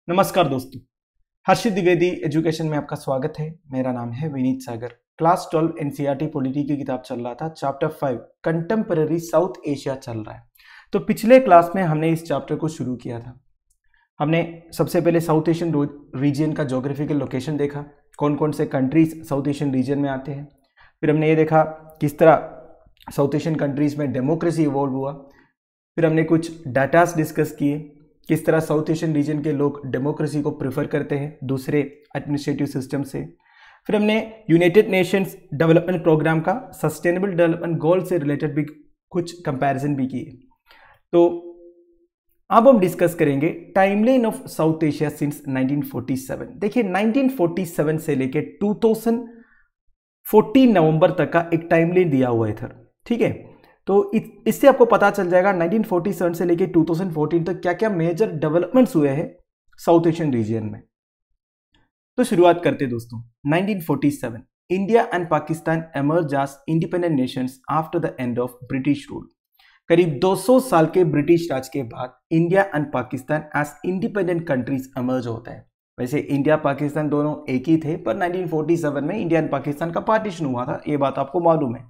नमस्कार दोस्तों, हर्षित द्विवेदी एजुकेशन में आपका स्वागत है। मेरा नाम है विनीत सागर। क्लास 12 एनसीईआरटी पॉलिटी की किताब चल रहा था। चैप्टर 5 कंटेम्पररी साउथ एशिया चल रहा है। तो पिछले क्लास में हमने इस चैप्टर को शुरू किया था। हमने सबसे पहले साउथ एशियन रीजन का ज्योग्राफिकल लोकेशन देखा, कौन कौन से कंट्रीज साउथ एशियन रीजन में आते हैं। फिर हमने ये देखा किस तरह साउथ एशियन कंट्रीज में डेमोक्रेसी इवॉल्व हुआ। फिर हमने कुछ डाटास डिस्कस किए, किस तरह साउथ एशियन रीजन के लोग डेमोक्रेसी को प्रेफर करते हैं दूसरे एडमिनिस्ट्रेटिव सिस्टम से। फिर हमने यूनाइटेड नेशंस डेवलपमेंट प्रोग्राम का सस्टेनेबल डेवलपमेंट गोल से रिलेटेड भी कुछ कंपैरिजन भी किए। तो अब हम डिस्कस करेंगे timeline of South Asia since 1947। देखिए 1947 से लेके 2014 नवंबर तक का एक टाइमलाइन दिया हुआ है इधर, ठीक है। तो इससे आपको पता चल जाएगा 1947 से लेके 2014 तक क्या क्या मेजर डेवलपमेंट्स हुए हैं साउथ एशियन रीजन में। तो शुरुआत करते हैं दोस्तों। 1947 India and Pakistan emerge as independent nations after the end of British rule. करीब 200 साल के ब्रिटिश राज के बाद India and Pakistan as independent countries emerge होता है। वैसे इंडिया पाकिस्तान दोनों एक ही थे, पर 1947 में इंडिया एंड पाकिस्तान का पार्टीशन हुआ था, ये बात आपको मालूम है।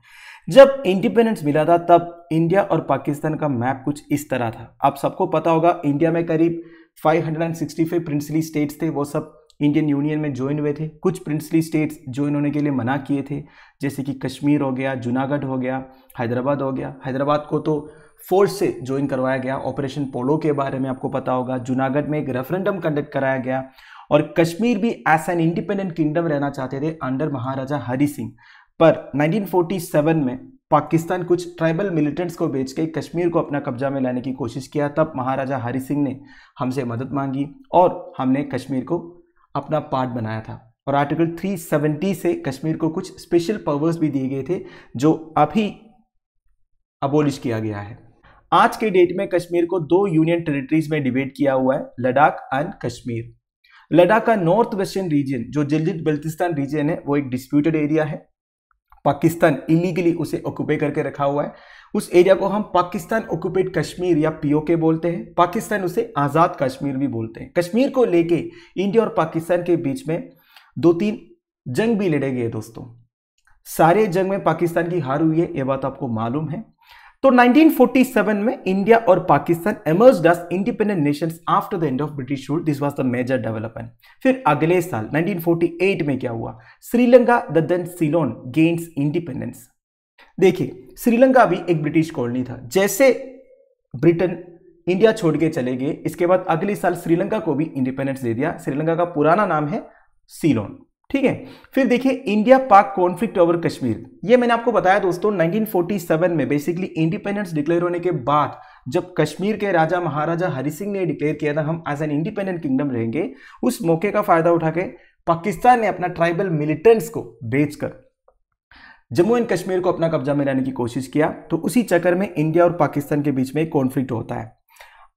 जब इंडिपेंडेंस मिला था तब इंडिया और पाकिस्तान का मैप कुछ इस तरह था। आप सबको पता होगा इंडिया में करीब 565 प्रिंसली स्टेट्स थे, वो सब इंडियन यूनियन में ज्वाइन हुए थे। कुछ प्रिंसली स्टेट्स ज्वाइन होने के लिए मना किए थे, जैसे कि कश्मीर हो गया, जूनागढ़ हो गया, हैदराबाद हो गया। हैदराबाद को तो फोर्स से ज्वाइन करवाया गया। ऑपरेशन पोलो के बारे में आपको पता होगा। जूनागढ़ में एक रेफरेंडम कंडक्ट कराया गया और कश्मीर भी एज एन इंडिपेंडेंट किंगडम रहना चाहते थे अंडर महाराजा हरि सिंह। पर 1947 में पाकिस्तान कुछ ट्राइबल मिलिटेंट्स को बेच के कश्मीर को अपना कब्जा में लाने की कोशिश किया। तब महाराजा हरि सिंह ने हमसे मदद मांगी और हमने कश्मीर को अपना पार्ट बनाया था। और आर्टिकल 370 से कश्मीर को कुछ स्पेशल पावर्स भी दिए गए थे, जो अभी अबोलिश किया गया है। आज के डेट में कश्मीर को दो यूनियन टेरिटरीज में डिवाइड किया हुआ है, लद्दाख एंड कश्मीर। लद्दाख का नॉर्थ वेस्टर्न रीजन जो जिलजित बल्तिस्तान रीजन है, वो एक डिस्प्यूटेड एरिया है। पाकिस्तान इलीगली उसे ऑक्यूपाई करके रखा हुआ है। उस एरिया को हम पाकिस्तान ऑक्यूपाइड कश्मीर या पीओके बोलते हैं। पाकिस्तान उसे आज़ाद कश्मीर भी बोलते हैं। कश्मीर को लेके इंडिया और पाकिस्तान के बीच में 2-3 जंग भी लड़े गए दोस्तों। सारे जंग में पाकिस्तान की हार हुई है, यह बात आपको मालूम है। तो 1947 में इंडिया और Pakistan emerged as independent nations after the end of British rule. This was the major development. फिर अगले साल 1948 में क्या हुआ? Sri Lanka the then Ceylon gains independence. देखिए श्रीलंका भी एक ब्रिटिश कॉलोनी था। जैसे ब्रिटेन इंडिया छोड़ के चले गए, इसके बाद अगले साल श्रीलंका को भी इंडिपेंडेंस दे दिया। श्रीलंका का पुराना नाम है सीलोन, ठीक है। फिर देखिए इंडिया पाक कॉन्फ्लिक्ट ओवर कश्मीर। ये मैंने आपको बताया दोस्तों 1947 में बेसिकली इंडिपेंडेंस डिक्लेयर होने के बाद जब कश्मीर के राजा महाराजा हरि सिंह ने डिक्लेयर किया था हम एज एन इंडिपेंडेंट किंगडम रहेंगे, उस मौके का फायदा उठा के पाकिस्तान ने अपना ट्राइबल मिलिटेंट्स को बेचकर जम्मू एंड कश्मीर को अपना कब्जा में लाने की कोशिश किया। तो उसी चक्कर में इंडिया और पाकिस्तान के बीच में एक कॉन्फ्लिक्ट होता है।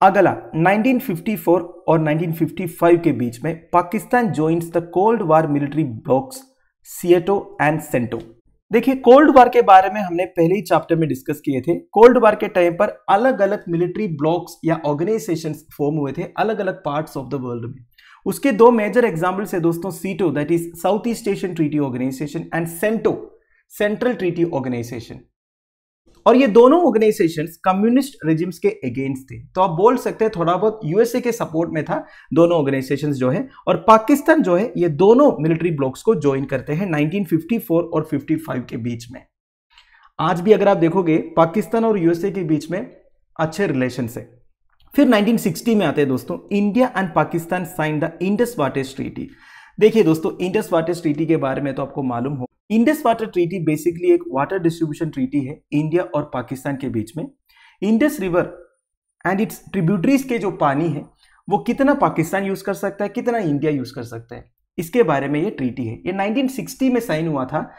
अगला 1954 और 1955 के बीच में Pakistan joins the cold war military blocks SEATO and CENTO. देखिए कोल्ड वार के बारे में हमने पहले ही चैप्टर में डिस्कस किए थे। कोल्ड वार के टाइम पर अलग अलग मिलिट्री ब्लॉक्स या ऑर्गेनाइजेशंस फॉर्म हुए थे अलग अलग पार्ट्स ऑफ द वर्ल्ड में। उसके दो मेजर एग्जाम्पल्स है दोस्तों, SEATO that is South East Asian Treaty Organization and CENTO Central Treaty Organization. और ये दोनों ऑर्गेनाइजेशंस कम्युनिस्ट रेजिम्स के अगेंस्ट थे। तो आप बोल सकते हैं थोड़ा बहुत यूएसए के सपोर्ट में था दोनों ऑर्गेनाइजेशंस जो है। और पाकिस्तान जो है ये दोनों मिलिट्री ब्लॉक्स को ज्वाइन करते हैं 1954 और 55 के बीच में। आज भी अगर आप देखोगे पाकिस्तान और यूएसए के बीच में अच्छे रिलेशन है। फिर 1960 में आते हैं दोस्तों, India and Pakistan sign the Indus water treaty. देखिए दोस्तों इंडस वाटर ट्रीटी के बारे में तो आपको मालूम हो, इंडस वाटर ट्रीटी बेसिकली एक वाटर डिस्ट्रीब्यूशन ट्रीटी है इंडिया और पाकिस्तान के बीच में। Indus river and it's tributaries के जो पानी है वो कितना पाकिस्तान यूज कर सकता है, कितना इंडिया यूज कर सकता है, इसके बारे में ये ट्रीटी है। ये 1960 में साइन हुआ था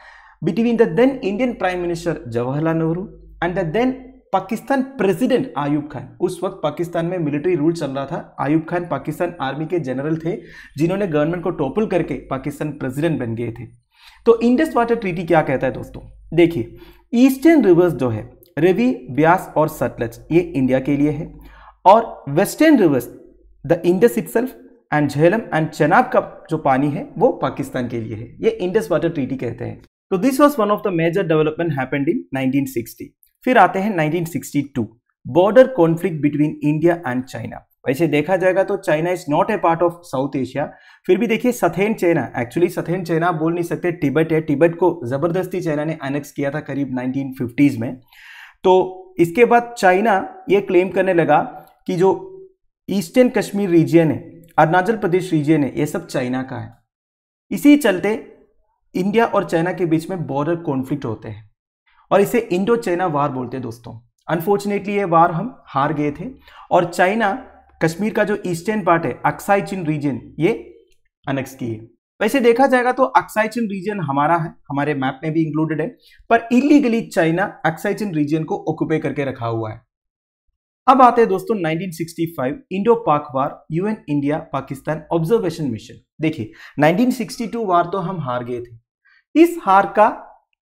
between the then Indian prime minister Jawaharlal Nehru and the then Pakistan president Ayub Khan. उस वक्त पाकिस्तान में मिलिट्री रूल चल रहा था। आयूब खान पाकिस्तान आर्मी के जनरल थे जिन्होंने गवर्नमेंट को टॉपल करके पाकिस्तान प्रेसिडेंट बन गए थे। तो इंडस वाटर ट्रीटी क्या कहता है दोस्तों? देखिए ईस्टर्न रिवर्स जो है रवि, ब्यास और सतलज ये इंडिया के लिए है, और western rivers the Indus itself and Jhelum and Chenab का जो पानी है वो पाकिस्तान के लिए है। ये इंडस वाटर ट्रीटी कहते हैं। तो this was one of the major development happened in 1960। फिर आते हैं 1962, border conflict between India and China. वैसे देखा जाएगा तो China is not a part of South Asia, फिर भी देखिए southern China, actually southern China बोल नहीं सकते, तिब्बत है। तिब्बत को जबरदस्ती चाइना ने एनेक्स किया था करीब 1950s में। तो इसके बाद चाइना ये क्लेम करने लगा कि जो ईस्टर्न कश्मीर रीजन है, अरुणाचल प्रदेश रीजन है, ये सब चाइना का है। इसी चलते इंडिया और चाइना के बीच में बॉर्डर कॉन्फ्लिक्ट होते हैं और इसे इंडो चाइना वार बोलते हैं दोस्तों। अनफॉर्चुनेटली ये वार हम हार गए थे और चाइना कश्मीर का जो ईस्टर्न पार्ट है, अक्साई चिन रीजन, ये अनेक्स किए। वैसे देखा जाएगा तो अक्साई चिन रीजन हमारा है, हमारे मैप में भी इंक्लूडेड है, पर इलीगली चाइना अक्साई चिन रीजन को ऑक्यूपाई करके रखा हुआ है। अब आते हैं दोस्तों 1965 Indo Pak war, UN India Pakistan observation mission. देखिए 1962 वार तो हम हार गए थे। इस हार का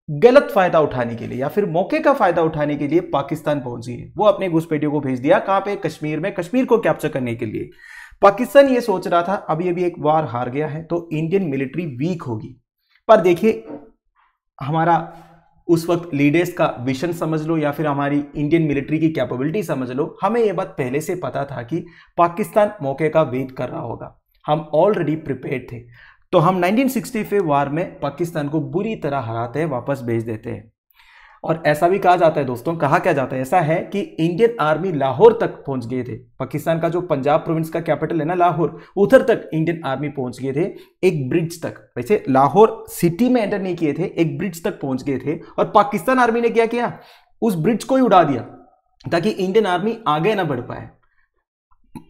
गलत फायदा उठाने के लिए या फिर मौके का फायदा उठाने के लिए पाकिस्तान पहुंच गई। वो अपने घुसपैठियों को भेज दिया, कहां पे, कश्मीर में, कश्मीर को कैप्चर करने के लिए। पाकिस्तान ये सोच रहा था अभी अभी एक वार हार गया है तो इंडियन मिलिट्री वीक होगी, पर देखिए हमारा उस वक्त लीडर्स का विजन समझ लो या फिर हमारी इंडियन मिलिट्री की कैपेबिलिटी समझ लो, हमें यह बात पहले से पता था कि पाकिस्तान मौके का वेट कर रहा होगा। हम ऑलरेडी प्रिपेयर्ड थे। तो हम 1965 वार में पाकिस्तान को बुरी तरह हराते हैं, वापस भेज देते हैं। और ऐसा भी कहा जाता है दोस्तों, कहा क्या जाता है, ऐसा है कि इंडियन आर्मी लाहौर तक पहुंच गए थे। पाकिस्तान का जो पंजाब प्रोविंस का कैपिटल है ना लाहौर, उधर तक इंडियन आर्मी पहुंच गए थे, एक ब्रिज तक। वैसे लाहौर सिटी में एंटर नहीं किए थे, एक ब्रिज तक पहुंच गए थे। और पाकिस्तान आर्मी ने क्या किया, उस ब्रिज को ही उड़ा दिया ताकि इंडियन आर्मी आगे ना बढ़ पाए।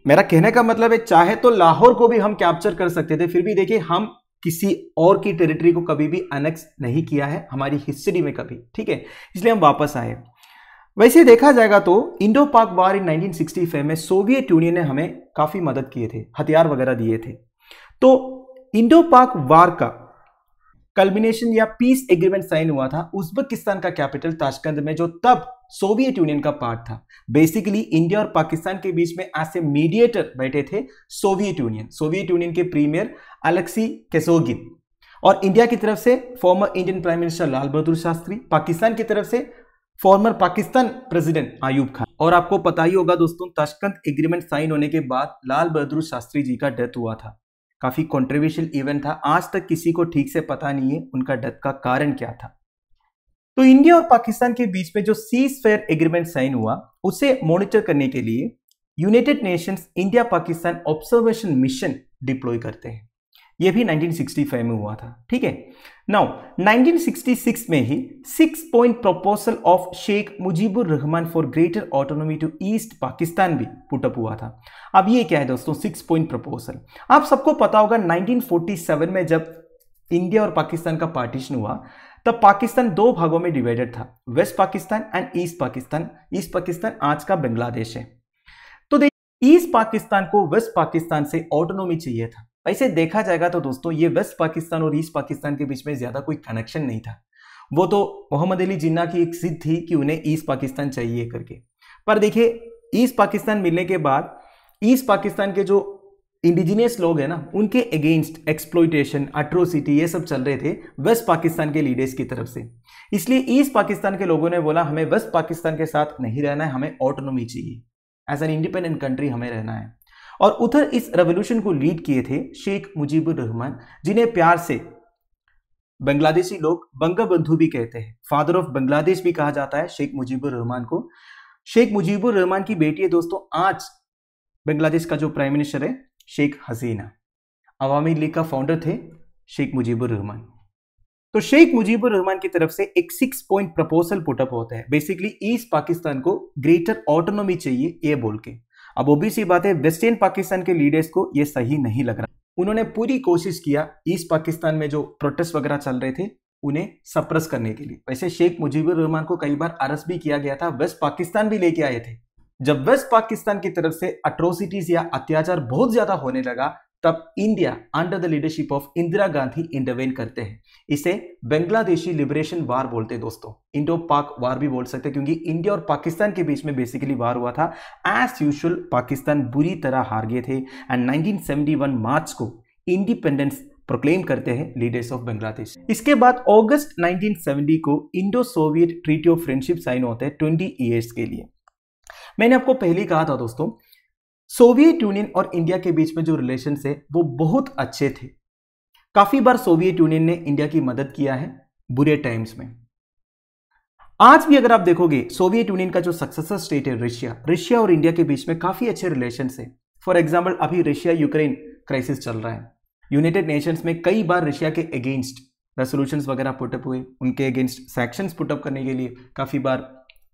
मेरा कहने का मतलब है चाहे तो लाहौर को भी हम कैप्चर कर सकते थे, फिर भी देखिए हम किसी और की टेरिटरी को कभी भी अनेक्स नहीं किया है हमारी हिस्ट्री में कभी, ठीक है, इसलिए हम वापस आए। वैसे देखा जाएगा तो इंडो पाक वार इन 1965 में सोवियत यूनियन ने हमें काफी मदद किए थे, हथियार वगैरह दिए थे। तो इंडो पाक वार का कल्मिनेशन या पीस एग्रीमेंट साइन हुआ था उज्बेकिस्तान का कैपिटल ताशकंद में, जो तब सोवियत यूनियन का पार्ट था। बेसिकली इंडिया और पाकिस्तान के बीच में एज ए मीडिएटर बैठे थे सोवियत यूनियन के प्रीमियर अलेक्सी केसोगिन, और इंडिया की तरफ से former Indian prime minister Lal Bahadur Shastri, Pakistan की तरफ से फॉर्मर पाकिस्तान प्रेसिडेंट आयूब खान। और आपको पता ही होगा दोस्तों, ताशकंद एग्रीमेंट साइन होने के बाद लाल बहादुर शास्त्री जी का डेथ हुआ था। काफी कंट्रोवर्शियल इवेंट था, आज तक किसी को ठीक से पता नहीं है उनका डेथ का कारण क्या था। तो इंडिया और पाकिस्तान के बीच में जो सीज फेयर एग्रीमेंट साइन हुआ, उसे मॉनिटर करने के लिए United Nations India Pakistan observation mission deploy करते हैं। यह भी 1965 में हुआ था, ठीक है। नाउ 1966 में ही 6 point proposal of Sheikh Mujibur Rahman for greater autonomy to East Pakistan भी पुटअप हुआ था। अब ये क्या है दोस्तों, 6 पॉइंट प्रपोजल? आप सबको पता होगा 1947 में जब इंडिया और पाकिस्तान का पार्टीशन हुआ, तब पाकिस्तान दो भागों में डिवाइडेड था, West Pakistan and East Pakistan. East Pakistan आज का बांग्लादेश है। तो देखिए ईस्ट पाकिस्तान को वेस्ट पाकिस्तान से ऑटोनॉमी चाहिए था। वैसे देखा जाएगा तो दोस्तों ये वेस्ट पाकिस्तान और ईस्ट पाकिस्तान के बीच में ज्यादा कोई कनेक्शन नहीं था, वो तो मोहम्मद अली जिन्ना की एक जिद थी कि उन्हें ईस्ट पाकिस्तान चाहिए करके। पर देखिए ईस्ट पाकिस्तान मिलने के बाद ईस्ट पाकिस्तान के जो इंडिजिनियस लोग हैं ना, उनके अगेंस्ट एक्सप्लॉइटेशन, अट्रोसिटी, ये सब चल रहे थे वेस्ट पाकिस्तान के लीडर्स की तरफ से। इसलिए ईस्ट पाकिस्तान के लोगों ने बोला हमें वेस्ट पाकिस्तान के साथ नहीं रहना है, हमें ऑटोनॉमी चाहिए, एज एन इंडिपेंडेंट कंट्री हमें रहना है। और उधर इस रेवोल्यूशन को लीड किए थे शेख मुजीबुर रहमान, जिन्हें प्यार से बांग्लादेशी लोग बंगबंधु भी कहते हैं, फादर ऑफ बांग्लादेश भी कहा जाता है शेख मुजीबुर रहमान को। शेख मुजीबुर रहमान की बेटी है दोस्तों आज बांग्लादेश का जो प्राइम मिनिस्टर है, शेख हसीना। अवामी लीग का फाउंडर थे शेख मुजीबुर रहमान। तो शेख मुजीबुर रहमान की तरफ से एक 6 पॉइंट प्रपोजल पुटअप होता है, बेसिकली ईस्ट पाकिस्तान को ग्रेटर ऑटोनॉमी चाहिए ये बोल के। अब ओबीसी बात है, वेस्टर्न पाकिस्तान के लीडर्स को यह सही नहीं लग रहा। उन्होंने पूरी कोशिश किया ईस्ट पाकिस्तान में जो प्रोटेस्ट वगैरह चल रहे थे उन्हें सप्रेस करने के लिए। वैसे शेख मुजीबुर रहमान को कई बार अरेस्ट भी किया गया था, वेस्ट पाकिस्तान भी लेके आए थे। जब वेस्ट पाकिस्तान की तरफ से अट्रोसिटीज या अत्याचार बहुत ज्यादा होने लगा, तब India under the leadership of Indira Gandhi intervene करते हैं। इसे बांग्लादेशी लिबरेशन वार बोलते हैं दोस्तों, इंडो पाक वार भी बोल सकते हैं, क्योंकि इंडिया और पाकिस्तान के बीच में बेसिकली वार हुआ था। एज यूजुअल पाकिस्तान बुरी तरह हार गए थे एंड 1971 मार्च को इंडिपेंडेंस प्रोक्लेम करते हैं लीडर्स ऑफ बांग्लादेश। इसके बाद अगस्त 1970 को Indo Soviet treaty of friendship sign होते हैं 20 ईयर्स के लिए। मैंने आपको पहले ही कहा था दोस्तों, सोवियत यूनियन और इंडिया के बीच में जो रिलेशंस है वो बहुत अच्छे थे। काफी बार सोवियत यूनियन ने इंडिया की मदद किया है बुरे टाइम्स में। आज भी अगर आप देखोगे सोवियत यूनियन का जो सक्सेसर स्टेट है रशिया और इंडिया के बीच में काफी अच्छे रिलेशंस है। फॉर एग्जांपल अभी रशिया यूक्रेन क्राइसिस चल रहा है, यूनाइटेड नेशंस में कई बार रशिया के अगेंस्ट रेजोल्यूशंस वगैरह पुटअप हुए, उनके अगेंस्ट सैंक्शंस पुटअप करने के लिए काफी बार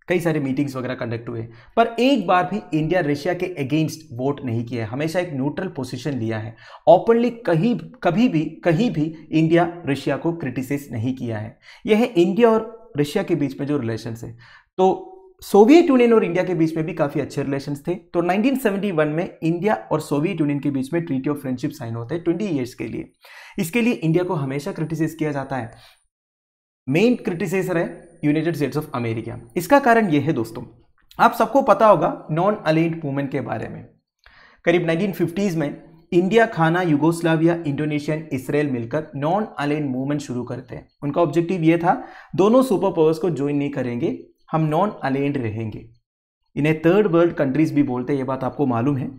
कई सारे मीटिंग्स वगैरह कंडक्ट हुए, पर एक बार भी इंडिया रशिया के अगेंस्ट वोट नहीं किया है, हमेशा एक न्यूट्रल पोजीशन लिया है। ओपनली कभी भी इंडिया रशिया को क्रिटिसाइज नहीं किया है। यह है इंडिया और रशिया के बीच में जो रिलेशंस है। तो सोवियत यूनियन और इंडिया के बीच में भी काफी अच्छे रिलेशंस थे। तो 1971 में इंडिया और सोवियत यूनियन के बीच में ट्रीटी ऑफ फ्रेंडशिप साइन होते हैं 20 ईयर्स के लिए। इसके लिए इंडिया को हमेशा क्रिटिसाइज किया जाता है। मेन क्रिटिसाइजर है यूनाइटेड स्टेट्स ऑफ अमेरिका। इसका कारण यह है दोस्तों, आप सबको पता होगा नॉन अलाइंड मूवमेंट के बारे में। करीब 1950s में इंडिया, खाना, युगोस्लाविया, इंडोनेशिया, इसराइल मिलकर नॉन अलाइंड मूवमेंट शुरू करते हैं। उनका ऑब्जेक्टिव यह था, दोनों सुपर पावर्स को ज्वाइन नहीं करेंगे, हम नॉन अलाइंड रहेंगे। इन्हें थर्ड वर्ल्ड कंट्रीज भी बोलते हैं, ये बात आपको मालूम है।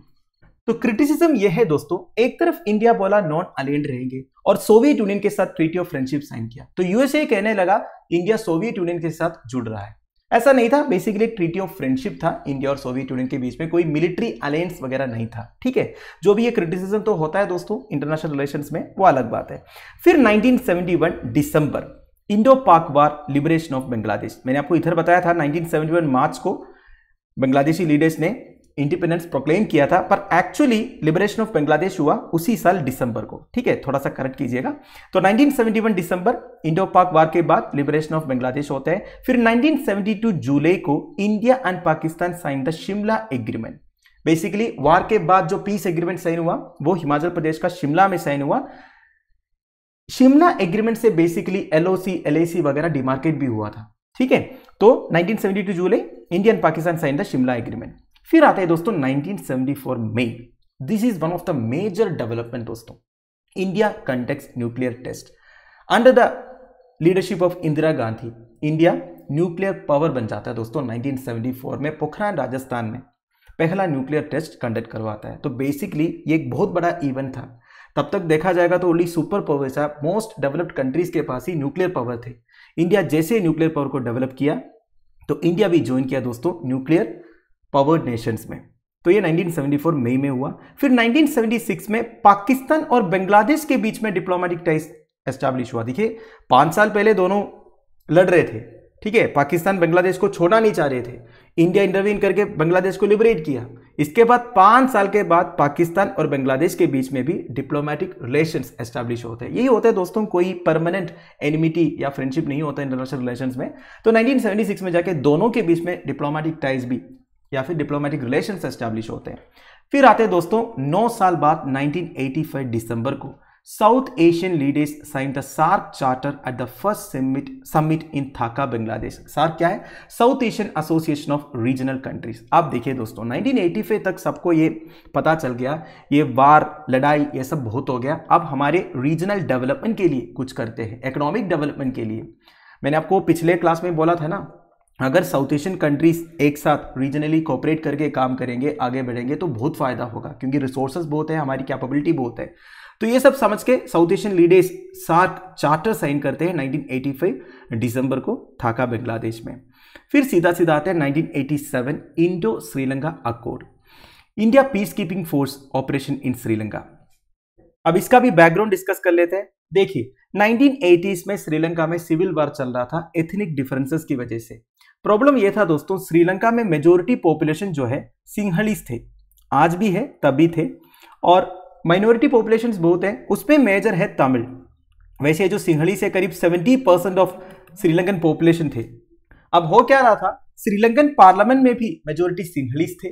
तो क्रिटिसिज्म यह है दोस्तों, एक तरफ इंडिया बोला नॉन अलाइंड रहेंगे और सोवियत यूनियन के साथ ट्रीटी ऑफ फ्रेंडशिप साइन किया, तो यूएसए कहने लगा इंडिया सोवियत यूनियन के साथ जुड़ रहा है। ऐसा नहीं था, बेसिकली ट्रीटी ऑफ फ्रेंडशिप था इंडिया और सोवियत यूनियन के बीच में, कोई मिलिट्री अलायंस वगैरह नहीं था। ठीक है, जो भी ये क्रिटिसिज्म तो होता है दोस्तों इंटरनेशनल रिलेशंस में, वो अलग बात है। फिर 1971 दिसंबर, Indo Pak war, liberation of Bangladesh. मैंने आपको इधर बताया था 1971 मार्च को बांग्लादेशी लीडर्स ने इंडिपेंडेंस प्रोक्लेम किया था, पर एक्चुअली लिबरेशन ऑफ बांग्लादेश हुआ उसी साल दिसंबर को। ठीक है, थोड़ा सा करेक्ट कीजिएगा। तो 1971 दिसंबर इंडो पाक वार के बाद लिबरेशन ऑफ बांग्लादेश होता है। फिर 1972 जुलाई को India and Pakistan sign the Shimla agreement. Basically war के बाद जो पीस एग्रीमेंट साइन हुआ वो हिमाचल प्रदेश का शिमला में साइन हुआ। शिमला एग्रीमेंट से बेसिकली एलओसी, एलएसी वगैरह डिमार्केट भी हुआ था। ठीक है, तो 1972 जुलाई India and Pakistan sign the Shimla agreement. फिर आते हैं दोस्तों 1974 मई। This is one of the major development दोस्तों, India conducts nuclear test under the leadership of Indira Gandhi. India nuclear power बन जाता है दोस्तों 1974 में। पोखरान राजस्थान में पहला न्यूक्लियर टेस्ट कंडक्ट करवाता है। तो बेसिकली ये एक बहुत बड़ा इवेंट था। तब तक देखा जाएगा तो only super powers, most developed countries के पास ही न्यूक्लियर पावर थे। इंडिया जैसे न्यूक्लियर पावर को डेवलप किया तो इंडिया भी ज्वाइन किया दोस्तों न्यूक्लियर पावर्ड नेशंस में। तो ये 1974 मई में हुआ। फिर 1976 में पाकिस्तान और बांग्लादेश के बीच में डिप्लोमेटिक टाइज एस्टैब्लिश हुआ। देखिए 5 साल पहले दोनों लड़ रहे थे। ठीक है, पाकिस्तान बांग्लादेश को छोड़ना नहीं चाह रहे थे, इंडिया इंटरवीन करके बांग्लादेश को लिबरेट किया। इसके बाद 5 साल के बाद पाकिस्तान और बांग्लादेश के बीच में भी डिप्लोमेटिक रिलेशंस एस्टैब्लिश होते हैं। यही होता है दोस्तों, कोई परमानेंट एनिमिटी या फ्रेंडशिप नहीं होता इंटरनेशनल रिलेशंस में। तो 1976 में जाके दोनों के बीच में डिप्लोमेटिक टाइज भी या फिर डिप्लोमेटिक रिलेशंस एस्टैब्लिश होते हैं। फिर आते हैं दोस्तों 9 साल बाद 1985 दिसंबर को South Asian leaders sign the SAARC charter at the first summit in Dhaka Bangladesh. SAARC क्या है? South Asian Association of Regional Countries. आप देखिए दोस्तों 1985 तक सबको ये पता चल गया, ये वार, लड़ाई, ये सब बहुत हो गया। अब हमारे रीजनल डेवलपमेंट के लिए कुछ करते हैं, इकोनॉमिक डेवलपमेंट के लिए। मैंने आपको पिछले क्लास में बोला था ना, अगर साउथ एशियन कंट्रीज एक साथ रीजनली कोऑपरेट करके काम करेंगे, आगे बढ़ेंगे तो बहुत फायदा होगा, क्योंकि रिसोर्सेज बहुत है, हमारी कैपेबिलिटी बहुत है। तो ये सब समझ के South Asian leaders SAARC charter sign करते हैं 1985 दिसंबर को ढाका बांग्लादेश में। फिर सीधा सीधा आते हैं 1987 Indo Sri Lanka accord, India peace keeping force operation in Sri Lanka. अब इसका भी बैकग्राउंड डिस्कस कर लेते हैं। देखिए 1980s में श्रीलंका में सिविल वार चल रहा था एथनिक डिफरेंसेस की वजह से। प्रॉब्लम यह था दोस्तों, श्रीलंका में मेजोरिटी पॉपुलेशन जो है सिंहलीस थे, आज भी है तब भी थे, और माइनॉरिटी पॉपुलेशंस बहुत है, उसमें मेजर है तमिल। वैसे जो सिंहली से करीब 70% ऑफ श्रीलंकन पॉपुलेशन थे। अब हो क्या रहा था, श्रीलंकन पार्लियामेंट में भी मेजोरिटी सिंहलीस थे,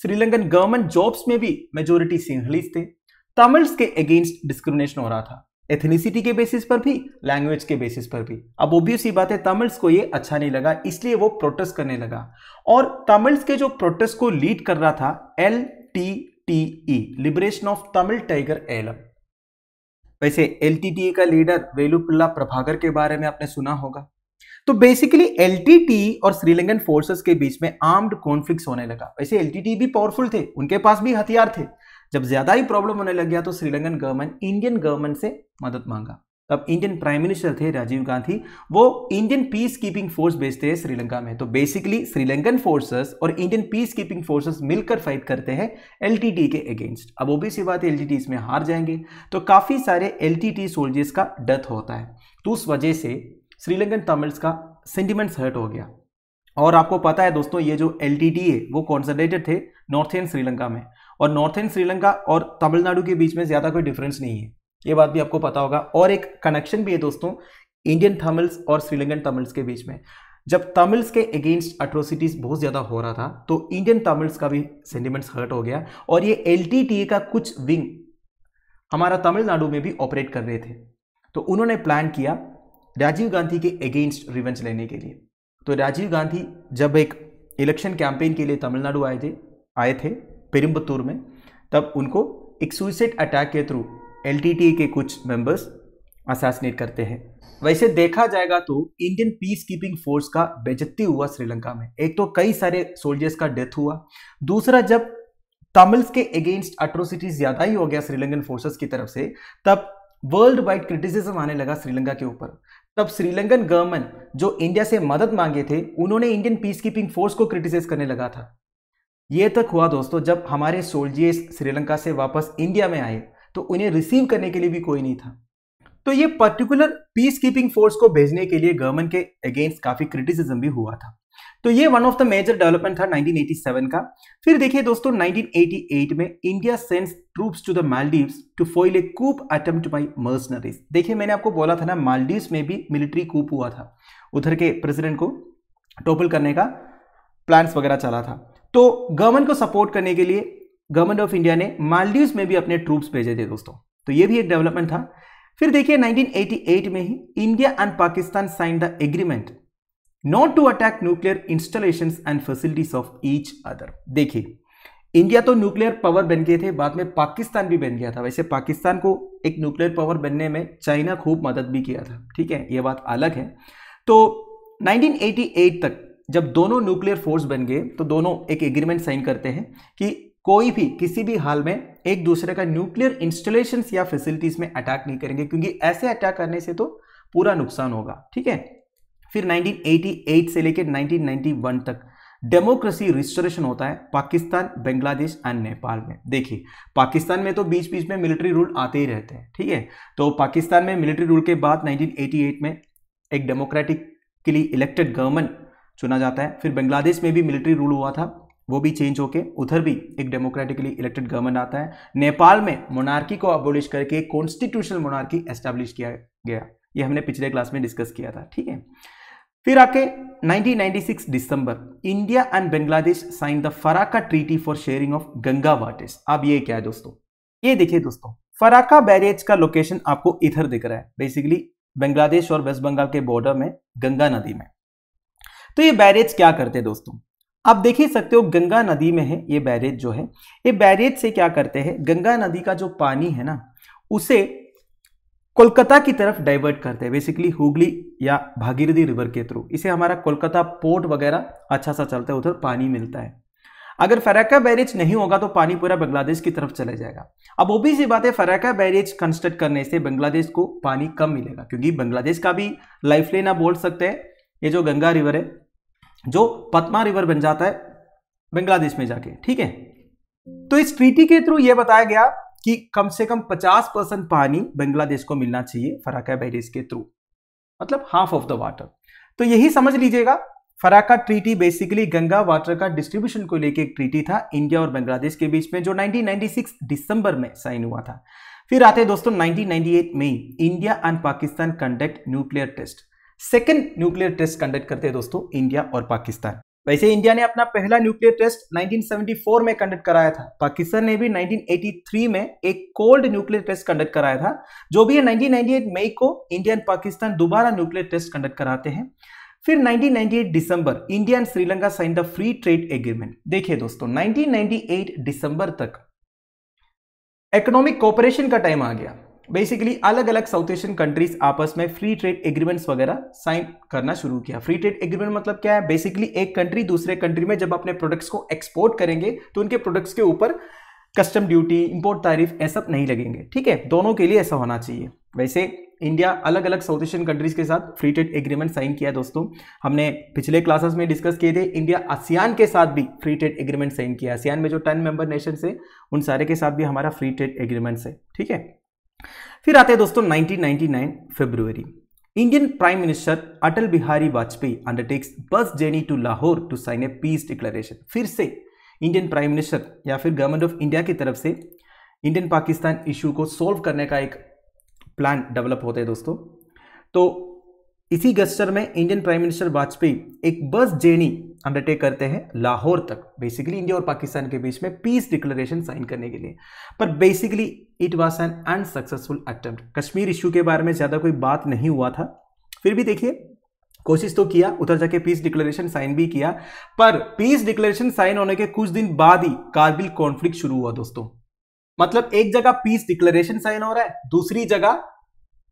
श्रीलंकन गवर्नमेंट जॉब्स में भी मेजोरिटी सिंहलीस थे, तमिल्स के अगेंस्ट डिस्क्रिमिनेशन हो रहा था, एथनिसिटी के बेसिस पर भी, लैंग्वेज के बेसिस पर भी। अब ऑब्वियस सी बात है, तमिल्स को ये अच्छा नहीं लगा, इसलिए वो प्रोटेस्ट करने लगा। और तमिल्स के जो प्रोटेस्ट को लीड कर रहा था LTTE, liberation of Tamil tiger Eelam. वैसे LTTE का लीडर वेलुपिल्ला प्रभाकर के बारे में आपने सुना होगा। तो बेसिकली LTTE और श्रीलंकन फोर्सेस के बीच में आर्म्ड कॉन्फ्लिक्ट्स होने लगा। वैसे LTTE भी पावरफुल थे, उनके पास भी हथियार थे। जब ज्यादा ही प्रॉब्लम होने लग गया तो श्रीलंकन गवर्नमेंट इंडियन गवर्नमेंट से मदद मांगा। तब इंडियन प्राइम मिनिस्टर थे राजीव गांधी, वो इंडियन पीस कीपिंग फोर्स भेजते हैं श्रीलंका में। तो बेसिकली श्रीलंकन फोर्सेस और इंडियन पीस कीपिंग फोर्सेस मिलकर फाइट करते हैं LTTE के अगेंस्ट। अब ओबीसी बात है, LTTE इसमें हार जाएंगे तो काफी सारे LTTE सोल्जर्स का डेथ होता है। तो उस वजह से श्रीलंकन तमिल्स का सेंटिमेंट्स हर्ट हो गया। और आपको पता है दोस्तों, ये जो LTTE है वो कॉन्सेंट्रेटेड थे नॉर्थर्न श्रीलंका में, और नॉर्थर्न श्रीलंका और तमिलनाडु के बीच में ज्यादा कोई डिफरेंस नहीं है, ये बात भी आपको पता होगा। और एक कनेक्शन भी है दोस्तों इंडियन तमिल्स और श्रीलंकन तमिल्स के बीच में। जब तमिल्स के अगेंस्ट अट्रोसिटीज बहुत ज्यादा हो रहा था तो इंडियन तमिल्स का भी सेंटिमेंट्स हर्ट हो गया, और ये LTTE का कुछ विंग हमारा तमिलनाडु में भी ऑपरेट कर रहे थे। तो उन्होंने प्लान किया राजीव गांधी के अगेंस्ट रिवेंज लेने के लिए। तो राजीव गांधी जब एक इलेक्शन कैंपेन के लिए तमिलनाडु आए थे पेरुम्बतूर में, तब उनको एक सुसाइड अटैक के थ्रू LTTE के कुछ मेंबर्स असैसिनेट करते हैं। वैसे देखा जाएगा तो इंडियन पीस कीपिंग फोर्स का बेइज्जती हुआ श्रीलंका में। एक तो कई सारे सोल्जर्स का डेथ हुआ, दूसरा जब तमिल्स के अगेंस्ट अट्रोसिटीज ज्यादा ही हो गया श्रीलंकन फोर्सेस की तरफ से, तब वर्ल्ड वाइड क्रिटिसिज्म आने लगा श्रीलंका के ऊपर। तब श्रीलंकन गवर्नमेंट जो इंडिया से मदद मांगे थे, उन्होंने इंडियन पीस कीपिंग फोर्स को क्रिटिसाइज करने लगा था। यह तक हुआ दोस्तों जब हमारे सोल्जर्स श्रीलंका से वापस इंडिया में आए तो उन्हें रिसीव करने के लिए भी कोई नहीं था। तो ये पर्टिकुलर पीस कीपिंग फोर्स को भेजने के लिए गवर्नमेंट के अगेंस्ट काफी क्रिटिसिज्म भी हुआ था। तो ये one of the major development था 1987 का। फिर देखिए दोस्तों 1988 में India sends troops to the Maldives to foil a coup attempt by mercenaries. देखिए मैंने आपको बोला था ना, मालदीव्स में भी मिलिट्री कूप हुआ था, उधर के प्रेसिडेंट को टॉपल करने का प्लान्स वगैरह चला था। तो गवर्नमेंट को सपोर्ट करने के लिए गवर्नमेंट ऑफ इंडिया ने मालदीव्स में भी अपने ट्रूप्स भेजे थे दोस्तों। तो ये भी एक डेवलपमेंट था। फिर देखिए 1988 में ही India and Pakistan sign the agreement not to attack nuclear installations and facilities of each other. देखिए इंडिया तो न्यूक्लियर पावर बन गए थे, बाद में पाकिस्तान भी बन गया था। वैसे पाकिस्तान को एक न्यूक्लियर पावर बनने में चाइना खूब मदद भी किया था, ठीक है, ये बात अलग है। तो 1988 तक जब दोनों न्यूक्लियर फोर्स बन गए तो दोनों एक एग्रीमेंट साइन करते हैं कि कोई भी किसी भी हाल में एक दूसरे का न्यूक्लियर इंस्टॉलेशंस या फैसिलिटीज में अटैक नहीं करेंगे, क्योंकि ऐसे अटैक करने से तो पूरा नुकसान होगा, ठीक है। फिर 1988 से लेकर 1991 तक डेमोक्रेसी रिस्टोरेशन होता है पाकिस्तान, बांग्लादेश एंड नेपाल में। देखिए पाकिस्तान में तो बीच बीच में मिलिट्री रूल आते ही रहते हैं, ठीक है। तो पाकिस्तान में मिलिट्री रूल के बाद 1988 में एक डेमोक्रेटिकली इलेक्टेड गवर्नमेंट चुना जाता है। फिर बांग्लादेश में भी मिलिट्री रूल हुआ था, वो भी चेंज होके उधर भी एक डेमोक्रेटिकली इलेक्टेड गवर्नमेंट आता है। नेपाल में मोनार्की को अबोलिश करके कॉन्स्टिट्यूशनल मोनार्की एस्टैब्लिश किया गया, ये हमने पिछले क्लास में डिस्कस किया था, ठीक है। फिर आके 1996 दिसंबर India and Bangladesh sign the Farakka treaty for sharing of Ganga waters. अब ये क्या है दोस्तों, ये देखिए दोस्तों फराका बैरेज का लोकेशन आपको इधर दिख रहा है, बेसिकली बांग्लादेश और वेस्ट बंगाल के बॉर्डर में गंगा नदी में। तो ये बैरेज क्या करते हैं दोस्तों, आप देख ही सकते हो गंगा नदी में है ये बैरेज जो है। ये बैरेज से क्या करते हैं, गंगा नदी का जो पानी है ना उसे कोलकाता की तरफ डाइवर्ट करते हैं, बेसिकली हुगली या भागीरथी रिवर के थ्रू। इसे हमारा कोलकाता पोर्ट वगैरह अच्छा सा चलता है, उधर पानी मिलता है। अगर फराका बैरेज नहीं होगा तो पानी पूरा बांग्लादेश की तरफ चला जाएगा। अब वो भी सी बात है, फराका बैरेज कंस्ट्रक्ट करने से बांग्लादेश को पानी कम मिलेगा, क्योंकि बांग्लादेश का भी लाइफलाइन आप बोल सकते हैं ये जो गंगा रिवर है, जो पद्मा रिवर बन जाता है बांग्लादेश में जाके, ठीक है। तो इस ट्रीटी के थ्रू यह बताया गया कि कम से कम 50% पानी बांग्लादेश को मिलना चाहिए फराका बैरेज के थ्रू, मतलब हाफ ऑफ द वाटर। तो यही समझ लीजिएगा, फराका ट्रीटी बेसिकली गंगा वाटर का डिस्ट्रीब्यूशन को लेकर एक ट्रीटी था इंडिया और बांग्लादेश के बीच में, जो 1996 दिसंबर में साइन हुआ था। फिर आते हैं दोस्तों 1998 में India and Pakistan conduct nuclear test. Second nuclear test conduct करते हैं दोस्तों इंडिया और पाकिस्तान। वैसे इंडिया ने अपना पहला न्यूक्लियर टेस्ट 1974 में कंडक्ट कराया था। पाकिस्तान ने भी 1983 में एक कोल्ड न्यूक्लियर टेस्ट कंडक्ट कराया था। जो भी है 1998 मई को इंडिया एंड पाकिस्तान दोबारा न्यूक्लियर टेस्ट कंडक्ट कराते हैं। फिर 1998 दिसंबर India and Sri Lanka sign the free trade agreement. देखिए दोस्तों 1998 दिसंबर तक इकोनॉमिक कोऑपरेशन का टाइम आ गया। बेसिकली अलग अलग साउथ एशियन कंट्रीज आपस में फ्री ट्रेड एग्रीमेंट्स वगैरह साइन करना शुरू किया। फ्री ट्रेड एग्रीमेंट मतलब क्या है? बेसिकली एक कंट्री दूसरे कंट्री में जब अपने प्रोडक्ट्स को एक्सपोर्ट करेंगे तो उनके प्रोडक्ट्स के ऊपर कस्टम ड्यूटी, इंपोर्ट तारीफ ऐसा नहीं लगेंगे। ठीक है, दोनों के लिए ऐसा होना चाहिए। वैसे इंडिया अलग अलग साउथ एशियन कंट्रीज के साथ फ्री ट्रेड एग्रीमेंट साइन किया दोस्तों। हमने पिछले क्लासेस में डिस्कस किए थे। इंडिया आसियान के साथ भी फ्री ट्रेड एग्रीमेंट साइन किया। आसियान में जो 10 मेंबर नेशन है उन सारे के साथ भी हमारा फ्री ट्रेड एग्रीमेंट है। ठीक है, फिर आते हैं दोस्तों 1999 फरवरी। Indian prime minister Atal Bihari Vajpayee undertakes bus journey to Lahore to sign a peace declaration. फिर से इंडियन प्राइम मिनिस्टर या फिर गवर्नमेंट ऑफ इंडिया की तरफ से इंडियन पाकिस्तान इशू को सोल्व करने का एक प्लान डेवलप होते हैं दोस्तों। तो इसी गस्टर में इंडियन प्राइम मिनिस्टर वाजपेयी एक बस जर्नी अंडरटेक करते हैं लाहौर तक, बेसिकली इंडिया और पाकिस्तान के बीच में पीस डिक्लेरेशन साइन करने के लिए। पर basically it was an unsuccessful attempt. Kashmir issue के बारे में ज्यादा कोई बात नहीं हुआ था। फिर भी देखिए कोशिश तो किया, उधर जाके पीस डिक्लेरेशन साइन भी किया। पर पीस डिक्लेरेशन साइन होने के कुछ दिन बाद ही कारगिल कॉन्फ्लिक्ट शुरू हुआ दोस्तों। मतलब एक जगह पीस डिक्लेरेशन साइन हो रहा है, दूसरी जगह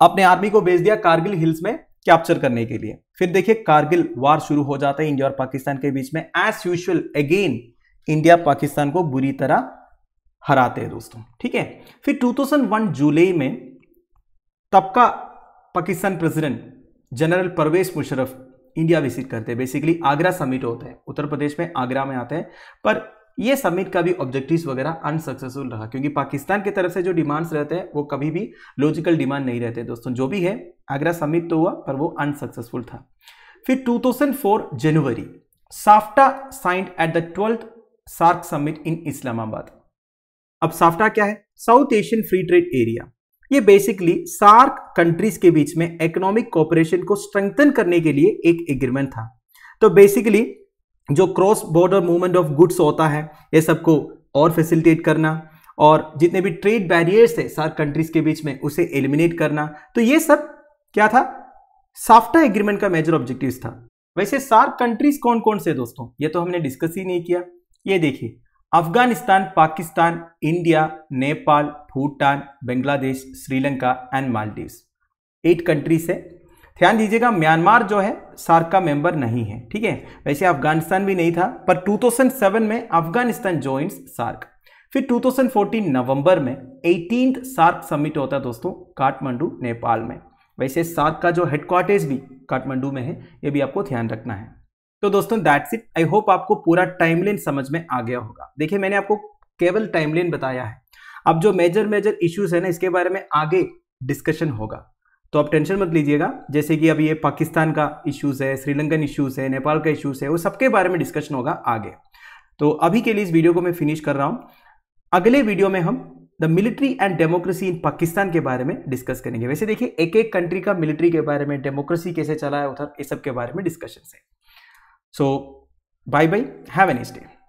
अपने आर्मी को भेज दिया कारगिल हिल्स में कैप्चर करने के लिए। फिर देखिए कारगिल वार शुरू हो जाता है इंडिया और पाकिस्तान के बीच में। As usual again India Pakistan को बुरी तरह हराते हैं दोस्तों। ठीक है, फिर 2001 जुलाई में तब का Pakistan president general Pervez Musharraf India visit करते हैं। बेसिकली आगरा समिट होता है, उत्तर प्रदेश में आगरा में आते हैं। पर यह समिट का भी ऑब्जेक्टिव्स वगैरह अनसक्सेसफुल रहा, क्योंकि पाकिस्तान की तरफ से जो डिमांड्स रहते हैं वो कभी भी लॉजिकल डिमांड नहीं रहते दोस्तों। जो भी है आगरा समिट तो हुआ पर वो अनसक्सेसफुल था। फिर 2004 जनवरी SAFTA signed at the 12th SAARC summit in Islamabad. अब साफ्टा क्या है? South Asian free trade area. ये बेसिकली सार्क कंट्रीज के बीच में इकोनॉमिक कोऑपरेशन को स्ट्रेंथन करने के लिए एक एग्रीमेंट था। तो बेसिकली जो cross border movement of goods होता है ये सबको और फैसिलिटेट करना, और जितने भी ट्रेड बैरियर्स है सार्क कंट्रीज के बीच में उसे एलिमिनेट करना। तो ये सब क्या था? साफ्टा एग्रीमेंट का मेजर ऑब्जेक्टिव था। वैसे सार्क कंट्रीज कौन कौन से दोस्तों, ये तो हमने डिस्कस ही नहीं किया। ये देखिए Afghanistan, Pakistan, India, Nepal, Bhutan, Bangladesh, Sri Lanka and Maldives, 8 countries है। ध्यान दीजिएगा म्यांमार जो है सार्क का मेंबर नहीं है। ठीक है, वैसे अफगानिस्तान भी नहीं था, पर 2007 में अफगानिस्तान ज्वाइंस सार्क। फिर 2014 नवंबर में 18th सार्क समिट होता है दोस्तों काठमांडू नेपाल में। वैसे सार्क का जो हेडक्वार्टर्स भी काठमांडू में है, ये भी आपको ध्यान रखना है। तो दोस्तों दैट्स इट। आई होप आपको पूरा टाइमलाइन समझ में आ गया होगा। देखिए मैंने आपको केवल टाइमलाइन बताया है। अब जो मेजर इश्यूज है ना, इसके बारे में आगे डिस्कशन होगा, तो आप टेंशन मत लीजिएगा। जैसे कि अभी ये पाकिस्तान का इश्यूज है, श्रीलंकन इश्यूज है, नेपाल का इश्यूज है, वो सबके बारे में डिस्कशन होगा आगे। तो अभी के लिए इस वीडियो को मैं फिनिश कर रहा हूं। अगले वीडियो में हम the military and democracy in Pakistan के बारे में डिस्कस करेंगे। वैसे देखिए एक एक कंट्री का मिलिट्री के बारे में, डेमोक्रेसी कैसे चला है उधर, ये सब के बारे में डिस्कशन है। So bye bye, have a nice day.